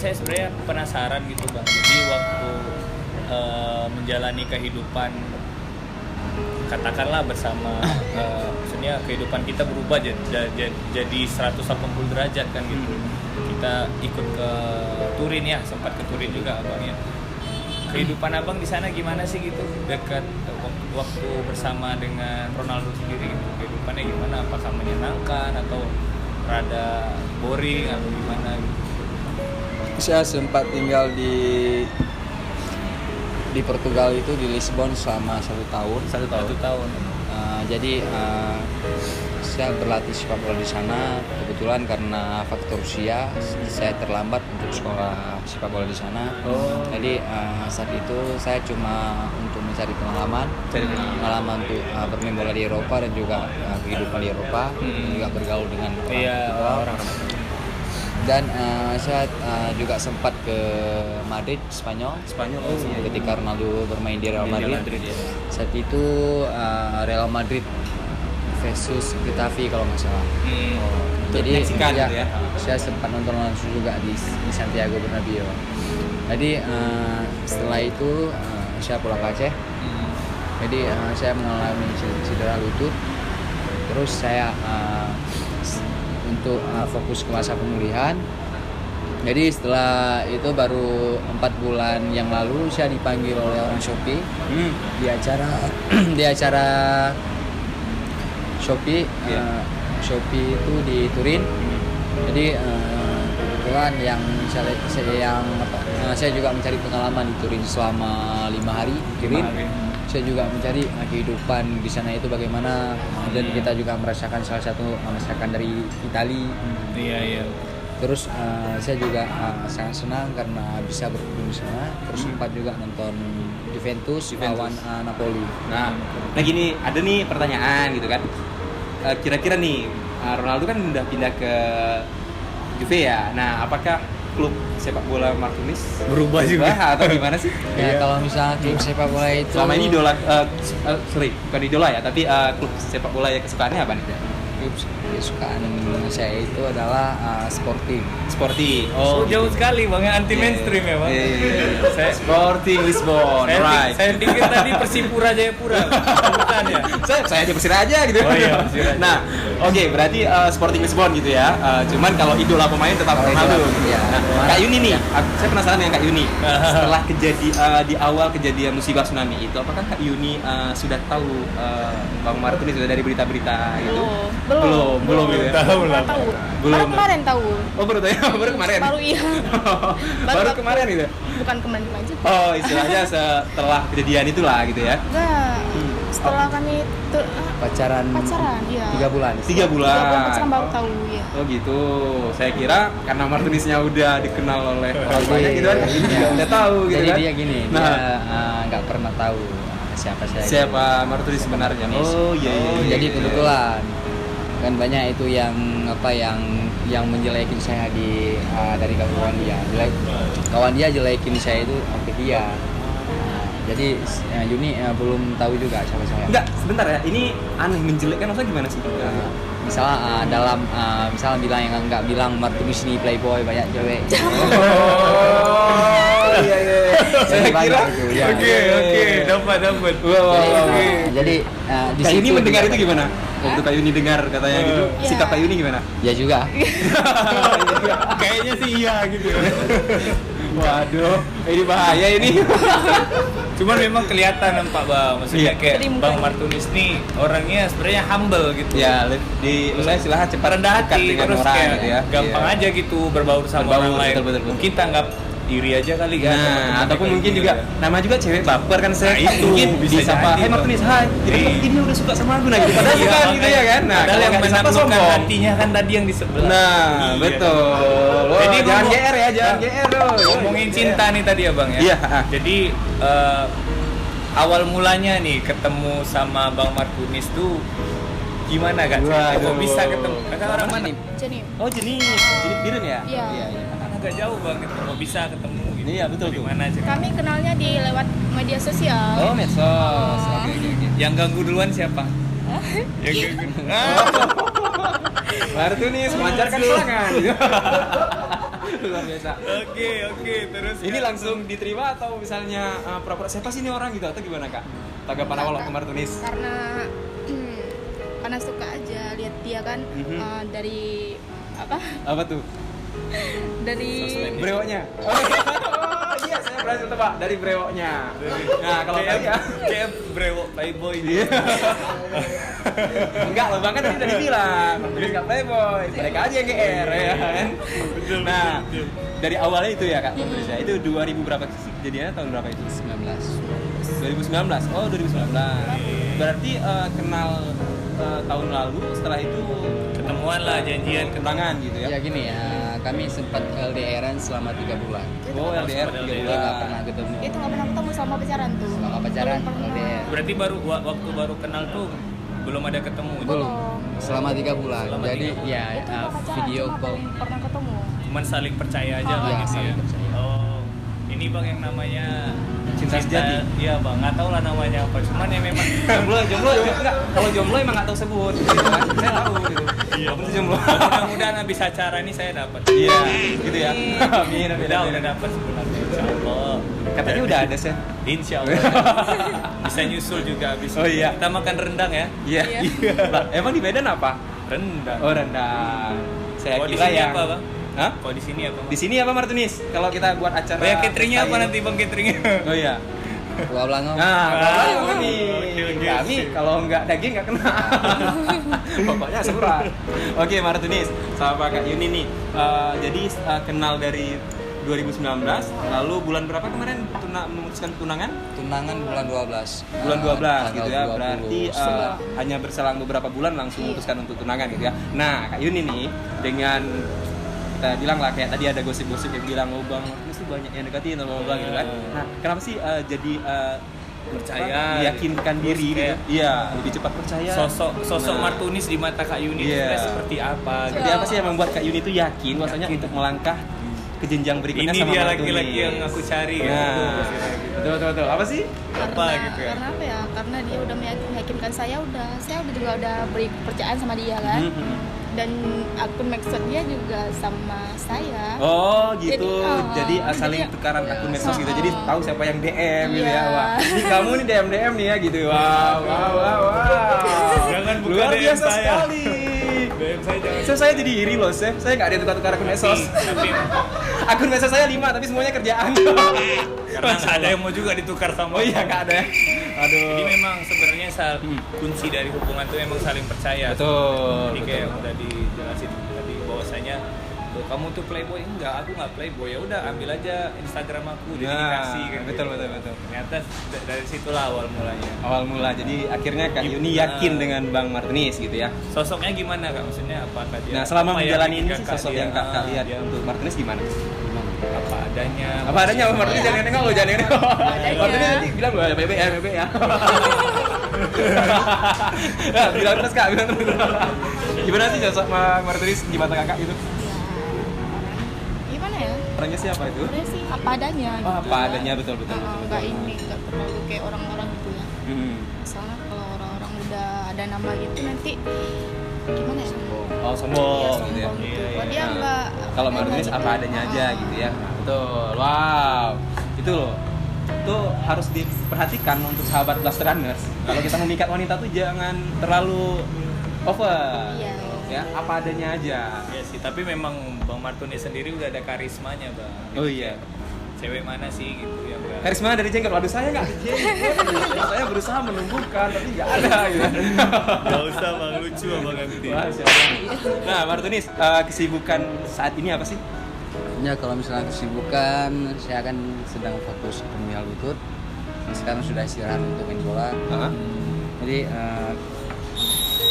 saya sebenarnya penasaran gitu Bang. Jadi waktu menjalani kehidupan katakanlah bersama maksudnya kehidupan kita berubah jadi 180 derajat kan gitu. Kita ikut ke Turin ya, sempat ke Turin juga Abang ya. Kehidupan Abang di sana gimana sih gitu? Dekat waktu bersama dengan Ronaldo sendiri gitu. Kehidupannya gimana? Apakah menyenangkan atau rada boring atau gimana gitu? Saya sempat tinggal di Portugal itu, di Lisbon selama 1 tahun. 1 tahun. Jadi saya berlatih sepak bola di sana. Kebetulan karena faktor usia, saya terlambat untuk sekolah sepak bola di sana. Jadi saat itu saya cuma untuk mencari pengalaman untuk bermain bola di Eropa dan juga kehidupan di Eropa, juga bergaul dengan orang. Dan saya juga sempat ke Madrid, Spanyol. Ketika Ronaldo bermain di Real Madrid. Saat itu Real Madrid versus Getafe kalau nggak salah. Jadi ya, saya sempat nonton langsung juga di Santiago Bernabeu. Jadi setelah itu saya pulang ke Aceh. Jadi saya mengalami cedera lutut. Terus saya untuk fokus ke masa pemulihan. Jadi setelah itu baru 4 bulan yang lalu saya dipanggil oleh orang Shopee di acara Shopee itu di Turin. Jadi kebetulan saya juga mencari pengalaman di Turin selama 5 hari di Turin. Saya juga mencari kehidupan di sana itu bagaimana, dan kita juga merasakan salah satu masakan dari Italia. Iya. Terus saya juga sangat senang karena bisa berkunjung di sana. Terus sempat juga nonton Juventus lawan Napoli. Nah gini, ada nih pertanyaan gitu kan. Kira-kira nih Ronaldo kan udah pindah ke Juve ya. Nah, apakah klub sepak bola Martinez berubah juga atau gimana sih? Ya, kalau misalnya klub sepak bola itu selama ini idola, bukan idola ya, tapi klub sepak bola yang kesukaannya apa nih? Klub kesukaan saya itu adalah Sporting. Oh, jauh sekali Bang, anti mainstream ya Bang. Saya Sporting Lisbon, right. Saya pikir tadi Persipura Jayapura, bukan ya? Saya di Persira aja gitu. Oh iya, Persira. Nah, oke, berarti Sporting Lisbon gitu ya. Cuman kalau idola pemain tetap Ronaldo. Ya. Nah, Kak Yuni nih, saya penasaran dengan Kak Yuni. Setelah di awal kejadian musibah tsunami itu, apakah Kak Yuni sudah tahu Bang Martinez sudah dari berita-berita gitu? Belum gitu ya. Baru kemarin tahu. Oh, baru tahu. Baru kemarin. Baru iya. Baru kemarin gitu. Bukan kemarin aja. Oh, istilahnya setelah kejadian itulah gitu ya. Enggak. Setelah kami pacaran iya. 3 bulan. 3 bulan. Pacaran baru tahu ya. Oh gitu. Saya kira karena Martineznya udah dikenal oleh orang banyak gitu kan. Ini juga udah tahu gitu Jadi kan. dia gini, dia nggak pernah tahu siapa Martinez sebenarnya. Oh iya. Jadi kebetulan kan banyak itu yang menjelekin saya dari kawan dia. Kawan dia jelekin saya itu sampai dia. Jadi Yuni belum tahu juga siapa saya. Enggak, sebentar ya. Ini aneh, menjelekkan maksudnya gimana sih? Misalnya misalnya bilang yang nggak bilang Martinez ini playboy, banyak cewek. Oh iya. Saya kira gitu, ya. Oke, dapat. Jadi di Kak situ Yuni mendengar itu gimana? Waktu Kak Yuni dengar katanya gitu, sikap Kak Yuni gimana? Ya juga. Kayaknya sih iya gitu. Waduh, ini bahaya ini. Cuman memang kelihatan Pak Bang, maksudnya kayak Jadi Bang Martinez nih orangnya sebenarnya humble gitu. Ya, saya silahkan cepat rendah hati, dengan terus orang kayak gitu ya. gampang aja gitu berbaur sama orang lain. Betul. Mungkin tanggap iri aja kali kan. Nah, ataupun mungkin juga nama juga cewek baper kan, saya itu mungkin bisa disapa, jadi "Hai Martinez, hai." Jadi ini udah suka sama aku nah gitu. Padahal Iya, bukan gitu ya kan. Nah, padahal kalau yang nggak disapa menaklukkan sombong. hatinya kan tadi yang di sebelah. Nah, Iya. betul. Oh, Jadi jangan GR ya, jangan GR. Ngomongin cinta nih tadi ya Bang ya. Iya. Jadi awal mulanya nih ketemu sama Bang Martinez tuh gimana kan? Kok bisa ketemu? Kakak orang mana? Jadi Oh, jenis biren ya? Iya. Kan agak jauh banget, kok bisa ketemu gitu. Iya, betul tuh. Gimana aja? kami kenalnya di lewat media sosial. Oh, medsos. Oke. Yang ganggu duluan siapa? Yang ganggu. Martinez melancarkan serangan. Luar biasa. Oke, terus Ini langsung diterima atau misalnya pura-pura siapa sih ini orang gitu atau gimana Kak? Tanggapan awal waktu Martunis. Karena suka aja lihat dia kan dari Apa tuh? dari Brewoknya. Oh iya, saya berhasil tebak dari brewoknya. Nah, kalau kayak kayak kayak brewok playboy. Iya. Enggak loh, Bang kan tadi udah dibilang Martunis nggak playboy, mereka aja yang GR ya kan. Nah, dari awalnya itu ya Kak Martunis ya. Itu 2000 berapa sih kejadiannya, tahun berapa itu? 2019. Oh, 2019. Berarti kenal tahun lalu, setelah itu Ketemuan lah, janjian ketangan gitu ya. Ya gini ya, kami sempat LDRan selama 3 bulan. Oh, LDR 3 Jadi nggak bulan. pernah ketemu. itu nggak pernah ketemu selama pacaran tuh. Selama pacaran Belum pernah. LDR. Berarti waktu baru kenal tuh belum ada ketemu. Belum. Selama 3 bulan. Selama Jadi 3 bulan. ya Itu nggak pacaran, video cuma call. pernah ketemu. Cuman saling percaya aja Oh, lah iya, gitu ya. saling percaya. Oh, ini Bang yang namanya Cinta sejati. Iya Bang, nggak tahu lah namanya apa. Cuman ya memang jomblo enggak. Kalau jomblo emang nggak tahu sebut gitu kan. Saya tahu gitu. Iya, Walaupun jomblo. mudah-mudahan habis acara ini saya dapat. Iya, gitu ya. Amin, amin. Udah dapat sebenarnya. Insyaallah. Katanya udah ada sih. Insyaallah. Bisa nyusul juga habis. Oh, iya. Kita makan rendang ya. Iya. Lah, emang di Medan apa? Rendang. Oh, rendang. Saya Kalau di kira sini yang apa, Bang? Hah? Kalau di sini apa? Di sini apa Martunis? Kalau kita buat acara Oh ya, cateringnya apa pesta nanti Bang cateringnya? ini. Oh iya. Kuah Belangong. Nah, kalau kami, Oke. kami kalau nggak daging nggak kena. Pokoknya surat. Oke, Martunis, sama Kak Yuni nih. Jadi kenal dari 2019, lalu bulan berapa kemarin memutuskan tunangan? Tunangan bulan 12. Bulan 12 gitu ya. Tanggal 20 Berarti setelah. hanya berselang beberapa bulan langsung memutuskan untuk tunangan gitu ya. Nah, Kak Yuni nih dengan kita bilang lah kayak tadi ada gosip-gosip yang bilang oh Bang Martunis tuh banyak yang deketin bla gitu kan. Nah, kenapa sih jadi Percaya, meyakinkan diri gitu? kayak Iya, lebih cepat percaya. Sosok Nah, Martunis di mata Kak Yuni itu Iya. seperti apa? seperti apa sih yang membuat Kak Yuni itu yakin bahwasanya untuk melangkah ke jenjang berikutnya Ini sama dia Martunis? laki-laki yang aku cari ya. Nah, betul. Apa sih? Apa gitu ya? Karena apa ya? Karena dia udah meyakinkan saya juga udah beri kepercayaan sama dia kan. Dan akun medsos dia juga sama saya. Oh gitu, Jadi, jadi saling jadi, tukaran akun medsos gitu, jadi oh. tahu siapa yang DM gitu ya. Iya. Wah, ini kamu nih DM nih ya gitu. Wow. Jangan buka Luar DM biasa saya. sekali. BM saya jangan. Chef, saya jadi iri loh, Chef. Saya nggak ada tukar-tukar akun medsos. Tapi Akun medsos saya 5, tapi semuanya kerjaan. karena nggak ada yang mau juga ditukar sama. Oh iya, nggak ada. Jadi Aduh. memang sebenarnya kunci dari hubungan itu emang saling percaya. Betul. Jadi kayak yang udah dijelasin tadi bahwasanya "Loh, kamu tuh playboy enggak, aku nggak playboy, ya udah ambil aja Instagram aku jadi dikasih kan. betul. Ternyata dari situlah awal mulanya. Awal mula, jadi akhirnya Kak Yuni yakin dengan Bang Martunis gitu ya. Sosoknya gimana Kak? Maksudnya apakah dia? Nah, selama apa yang menjalani ini bikin sih Kakak sosok dia, yang Kak lihat dia untuk Martunis gimana? apa adanya. Apa adanya Bang Martunis, jangan nengok lo, jangan nengok. adanya. Martunis nanti bilang gue bebek ya. Ya, bilang terus Kak, bilang terus. Gimana sih sosok Bang Martunis di mata Kakak itu? Gimana ya? Orangnya siapa itu? Sebenarnya sih apa adanya. Oh, gitu apa ya. adanya, betul. Nggak ini, nggak terlalu kayak orang-orang gitu ya. Hmm. Soalnya kalau orang-orang udah ada nama gitu nanti gimana ya? Oh, Iya, sombong gitu ya. sombong gitu. Iya, Kalau dia Nah, nggak. kalau adanya Martunis gitu. apa adanya aja gitu ya. Betul. Wow. Itu loh. Itu harus diperhatikan untuk sahabat Blasterunners. Kalau kita memikat wanita tuh jangan terlalu over. Iya. Ya, apa adanya aja. Iya sih, tapi memang Bang Martunis sendiri udah ada karismanya Bang. Oh iya. Cewek mana sih gitu yang nggak- Karisma dari jenggot. Waduh, saya nggak jenggot. Saya berusaha menumbuhkan tapi nggak ada gitu. Nggak usah Bang, lucu Abang nanti. Wah, siapa? Nah, Martunis, kesibukan saat ini apa sih? Ya kalau misalnya kesibukan, saya akan sedang fokus ke dunia lutut. Sekarang sudah istirahat untuk main bola. Hah? Jadi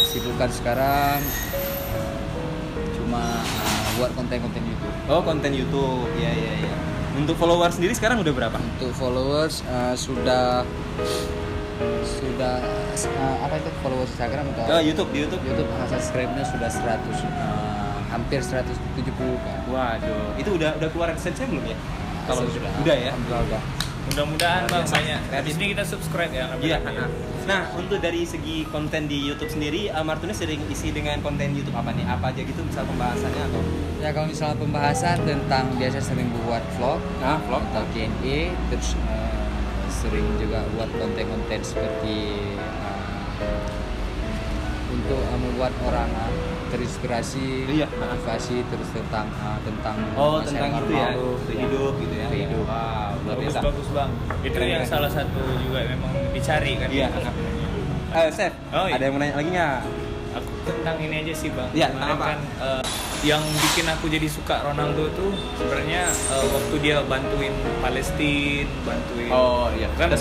kesibukan sekarang cuma buat konten-konten YouTube. Oh, konten YouTube. Iya. Untuk follower sendiri sekarang udah berapa? Untuk followers sudah apa itu followers Instagram atau YouTube, di YouTube. YouTube subscribe-nya sudah 100 hampir 170 kan. Waduh, itu udah keluar AdSense-nya belum ya? Kalau Sudah udah ya. Alhamdulillah udah. Mudah-mudahan Bang Biasa. banyak. Di sini kita subscribe ya. Iya. Nah, untuk dari segi konten di YouTube sendiri, Martunis sering isi dengan konten YouTube apa nih? Apa aja gitu, misal pembahasannya atau? Ya kalau misalnya pembahasan tentang biasa sering buat vlog Nah, vlog. atau Q&A, terus sering juga buat konten-konten seperti untuk membuat orang terinspirasi, Iya. motivasi, terus tentang Oh, masa tentang yang itu ya, lalu, untuk hidup gitu ya. Hidup. Wow, luar biasa. Bagus Bang. Itu Keren, yang keren. salah satu juga memang dicari kan. Iya. Chef, Oh, iya. ada yang mau nanya lagi nggak? Aku tentang ini aja sih Bang. Iya, Kemarin apa? kan yang bikin aku jadi suka Ronaldo tuh sebenarnya waktu dia bantuin Palestina, bantuin. Oh iya. Kan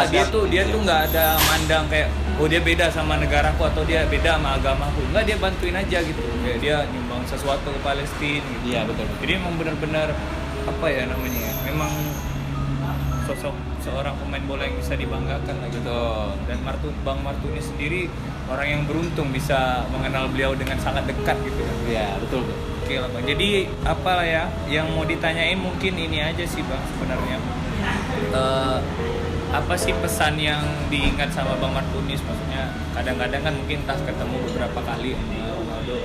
dia tuh nggak ada mandang kayak oh dia beda sama negaraku atau dia beda sama agamaku. Enggak, dia bantuin aja gitu. Kayak dia nyumbang sesuatu ke Palestina gitu. Iya betul. Jadi emang benar-benar apa ya namanya ya, memang sosok seorang pemain bola yang bisa dibanggakan lah gitu. Betul. Dan Bang Martuni sendiri orang yang beruntung bisa mengenal beliau dengan sangat dekat gitu kan. Iya betul. Oke lah Bang. Jadi apa lah ya yang mau ditanyain mungkin ini aja sih Bang sebenarnya. Apa sih pesan yang diingat sama Bang Martunis? Maksudnya kadang-kadang kan mungkin tas ketemu beberapa kali sama Ronaldo,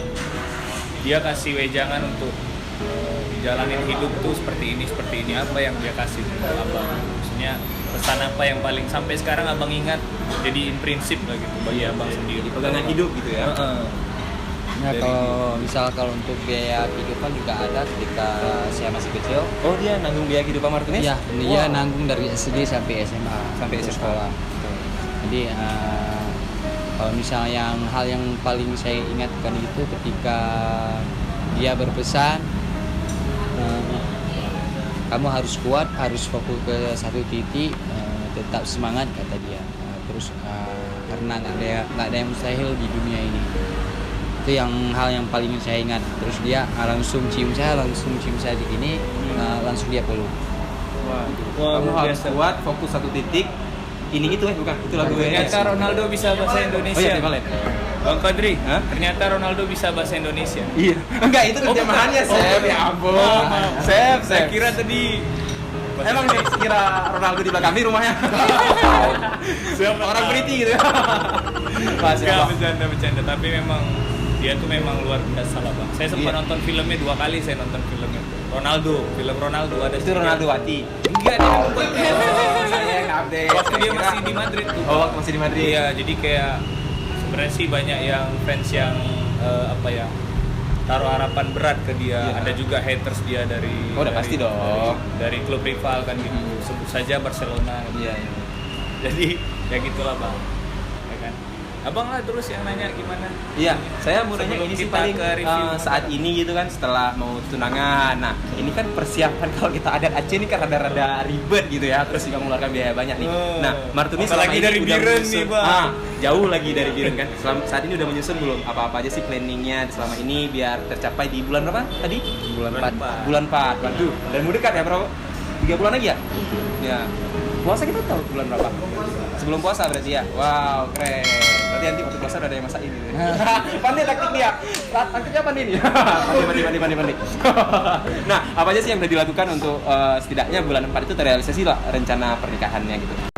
dia kasih wejangan untuk jalanin hidup tuh seperti ini apa yang dia kasih ke abang, maksudnya pesan apa yang paling sampai sekarang abang ingat jadiin prinsip lah gitu bagi abang sendiri, Pegangan hidup gitu ya. Ya kalau untuk biaya kehidupan juga ada ketika saya masih kecil. Oh dia nanggung biaya kehidupan Martunis? Iya, dia nanggung dari SD sampai SMA Sampai untuk SMA. sekolah. Jadi kalau misalnya hal yang paling saya ingatkan itu ketika dia berpesan, kamu harus kuat, harus fokus ke satu titik, tetap semangat kata dia. Terus karena nggak ada yang mustahil di dunia ini. Itu hal yang paling saya ingat. Terus dia langsung cium saya di sini, langsung dia peluk. Wah, Wah, kamu luar harus biasa. kuat, fokus satu titik. Ini itu bukan? Itu lagu Ternyata Ronaldo bisa bahasa Indonesia. Oh iya, boleh. Bang Kadri, Hah? ternyata Ronaldo bisa bahasa Indonesia. Iya. Enggak, itu terjemahannya, Chef. Ya ampun. Maaf. Chef. Saya kira tadi Emang nih, kira Ronaldo di belakang nih rumahnya. Siapa Orang tahu. Briti gitu. Pas Enggak, bercanda, tapi memang dia tuh memang luar biasa lah Bang. Saya sempat Iya. nonton filmnya 2 kali, saya nonton filmnya film Ronaldo ada. Itu Ronaldo Wati. Enggak, dia membuat Saya nggak update. waktu dia Saya kira- masih di Madrid tuh. Oh, waktu masih di Madrid. Iya, jadi kayak sebenarnya sih banyak yang fans yang apa ya taruh harapan berat ke dia. Iya. Ada juga haters dia dari Oh, udah pasti dong. Dari klub rival kan gitu. Sebut saja Barcelona. Iya. Jadi ya gitulah Bang. Ya kan? Abang lah terus yang nanya gimana? Iya, saya mau nanya Sebelum ini sih kita paling ke review saat ini gitu kan setelah mau tunangan. Nah, ini kan persiapan kalau kita adat Aceh ini kan rada-rada ribet gitu ya, terus juga mengeluarkan biaya banyak nih. Oh. Nah, Martunis Apalagi dari Biren nih, Bang. Jauh lagi dari Biren kan. Saat ini udah menyusun belum apa-apa aja sih planningnya selama ini biar tercapai di bulan berapa tadi? Bulan 4. Bulan 4. Waduh, dan mau dekat ya berapa? 3 bulan lagi ya? Ya. Puasa kita tahu bulan berapa? Sebelum puasa berarti ya? Wow, keren. Berarti nanti waktu puasa udah ada yang masakin gitu. Pandai taktik dia. Taktiknya pandai nih. Pandai. Nah, apa aja sih yang udah dilakukan untuk setidaknya bulan 4 itu terrealisasi lah rencana pernikahannya gitu?